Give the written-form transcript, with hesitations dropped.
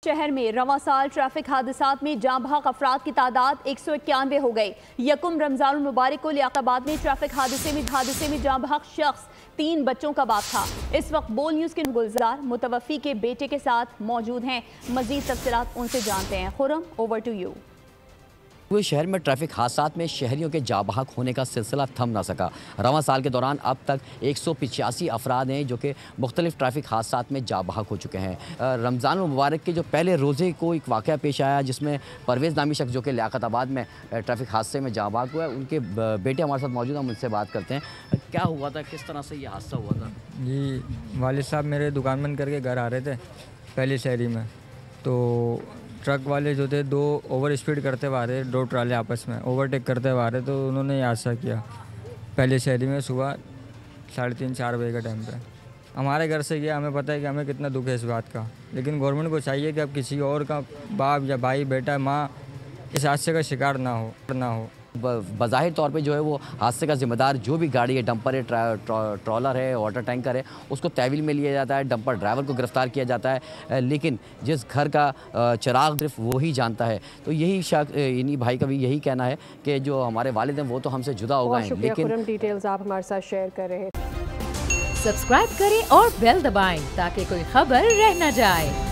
शहर में रवां साल ट्रैफिक हादसात में जाँ बहक अफराद की तादाद 191 हो गई। यकुम रमजान मुबारक को लियाकाबाद में ट्रैफिक हादसे में जाँ बहक शख्स 3 बच्चों का बाप था। इस वक्त बोल न्यूज़ के गुलजार मुतवफ़ी के बेटे के साथ मौजूद हैं। मजीद तफसीलात उनसे जानते हैं। Khurram, over to you. पूरे शहर में ट्रैफिक हादसात में शहरियों के जाँ बहक होने का सिलसिला थम ना सका। रवां साल के दौरान अब तक 185 अफराद हैं जो कि मुख्तलिफ ट्रैफिक हादसात में जाँ बहक हो चुके हैं। रमज़ान मुबारक के जो पहले रोज़े को एक वाक़या पेश आया जिसमें परवेज़ नामी शख्स जो कि लियाकताबाद में ट्रैफिक हादसे में जाँ बहक हुआ है, उनके बेटे हमारे साथ मौजूद हैं, हम उनसे बात करते हैं। क्या हुआ था, किस तरह से ये हादसा हुआ था? जी, वालिद साहब मेरे दुकान बंद करके घर आ रहे थे पहली शहरी में, तो ट्रक वाले जो थे 2 ओवर स्पीड करते हुए आ रहे, 2 ट्राले आपस में ओवरटेक करते हुए आ रहे, तो उन्होंने हादसा किया पहले शहरी में सुबह 3:30-4 बजे के टाइम पे। हमारे घर से गया, हमें पता है कि हमें कितना दुख है इस बात का, लेकिन गवर्नमेंट को चाहिए कि अब किसी और का बाप या भाई बेटा माँ इस हादसे का शिकार ना हो। बज़ाहिर तौर पे जो है वो हादसे का ज़िम्मेदार जो भी गाड़ी है, डंपर है, ट्रॉलर है, वाटर टैंकर है, उसको तहवील में लिया जाता है, डंपर ड्राइवर को गिरफ़्तार किया जाता है, लेकिन जिस घर का चिराग सिर्फ वो ही जानता है। तो यही इन्हीं भाई का भी यही कहना है कि जो हमारे वालिद हैं वो तो हमसे जुदा हो गए हैं, लेकिन डिटेल्स आप हमारे साथ शेयर कर रहे हैं। सब्सक्राइब करें और बेल दबाएं ताकि कोई खबर रह न जाए।